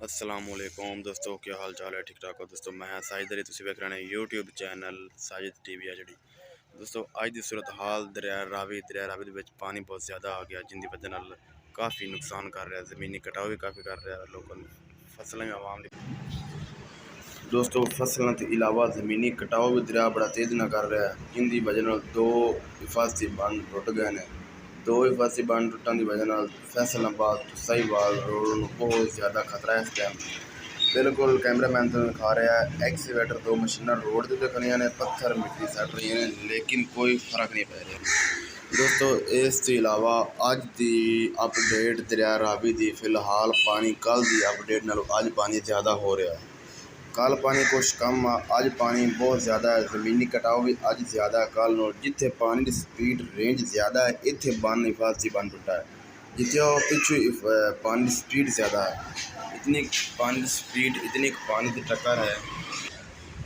असलामुअलैकुम दोस्तों, क्या हाल चाल है? ठीक ठाक हो दोस्तों। मैं साजिद अली, तुसीं वेख रहे हैं यूट्यूब चैनल साजिद टीवी है जी। दोस्तों अज की सूरत हाल दरिया रावी दे विच पानी बहुत ज़्यादा आ गया, जिंदी वजह नाल काफ़ी नुकसान कर रहा है। ज़मीनी कटाव भी काफ़ी कर रहा है, लोगों फसलें में आवाम दोस्तों फसलों के अलावा ज़मीनी कटाव भी दरिया बड़ा तेज़ ना कर रहा है, जिंदी वजह नाल दो हिफाजती बंद टुट गए हैं। दो हिफाजती बंद टुटन की वजह नाल फैसलाबाद तो साहिवाल रोड में बहुत ज़्यादा खतरा है इस टाइम। बिल्कुल कैमरामैन तो दिखा रहा है, एक्सीवेटर दो मशीना रोड से खड़िया ने, पत्थर मिट्टी सट रही हैं, लेकिन कोई फर्क नहीं पै रहा। दोस्तों इस अलावा अज की अपडेट दरिया रावी की फिलहाल पानी कल की अपडेट नालों अज पानी ज़्यादा हो रहा है। कल पानी कुछ कम आ, अज पानी बहुत ज़्यादा है। ज़मीनी कटाव भी अज ज़्यादा है कल नो। जिथे पानी की स्पीड रेंज ज़्यादा है, इतने बन हिफाजती बन टुटा है। जिथे पिछू पानी की स्पीड ज़्यादा है, इतनी पानी की स्पीड इतनी पानी की टक्कर है,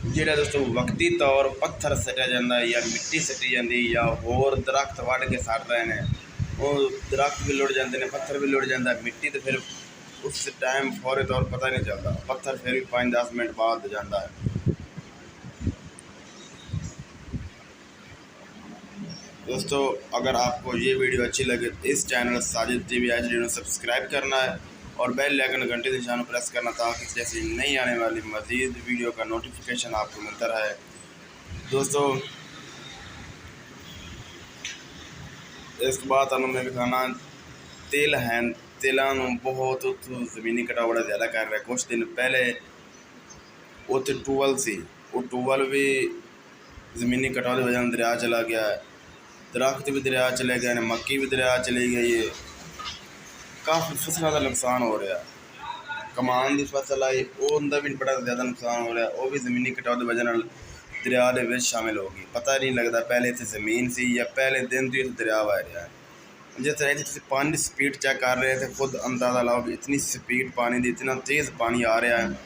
जोड़ा दोस्तों वक्ती तौर पत्थर सटिया जाता है या मिट्टी सटी जाती या होर दरख्त वढ़ के सट रहे हैं, वो दरख्त भी लुढ़ जाते हैं, पत्थर भी लुढ़ जाता है, मिट्टी तो फिर उस टाइम फौरी तौर पता नहीं चलता, पत्थर फिर भी 5-10 मिनट बाद जाता है। दोस्तों अगर आपको ये वीडियो अच्छी लगे तो इस चैनल साजिद टीवी एचडी को सब्सक्राइब करना है और बेल आइकन घंटे निशान प्रेस करना, ताकि जैसे नई आने वाली मज़ीद वीडियो का नोटिफिकेशन आपको मिलता रहे। दोस्तों इस बात मैं दिखाना तिल हैं, तिलों बहुत ज़मीनी कटाव बड़ा ज़्यादा कर रहा है। कुछ दिन पहले उत्थे टूअल सी, वो टूअल भी ज़मीनी कटाव की वजह दरिया चला गया है। दरख्त भी दरिया चले गए हैं, मक्की भी दरिया चली गई है, काफ़ी फसलों का नुकसान हो रहा है। कमान की फसल आई, उनका भी बड़ा ज़्यादा नुकसान हो रहा है, वो भी ज़मीनी कटाव की वजह दरिया के विच शामिल होगी। पता नहीं लगता पहले इतने ज़मीन सी या पहले दिन तो दरिया बह रहा है। जिस तरह से पानी की स्पीड चेक कर रहे थे, खुद अंदाज़ा लाओ कि इतनी स्पीड पानी की, इतना तेज़ पानी आ रहा है।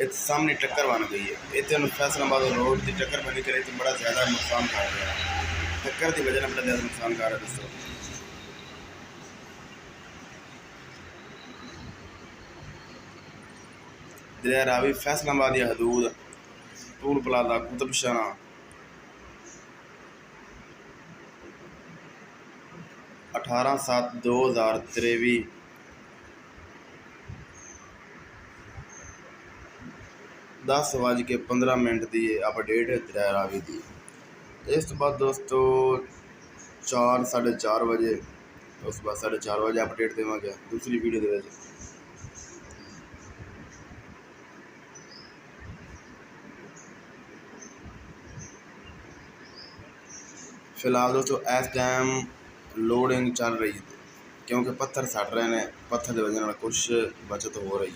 इत सामने टक्कर बन गई है, इतने फैसलाबाद रोड की टक्कर बनी करे तो बड़ा ज़्यादा नुकसान कर रहा है। टक्कर की वजह बड़ा ज़्यादा नुकसान कर रहा है। दोस्तों दरिया रावी फैसलाबाद या हदूद टूल प्लाजा कुतुबशाना 18/7/2023 10:15 की अपडेट है दरिया रावी की। इस तो बाद दोस्तों 4-4:30 बजे, उस बाद 4:30 बजे अपडेट देवांगे दूसरी वीडियो दे। फिलहाल दोस्तों इस टाइम लोडिंग चल रही है, क्योंकि पत्थर सट रहे हैं, पत्थर की वजह कुछ बचत हो रही है।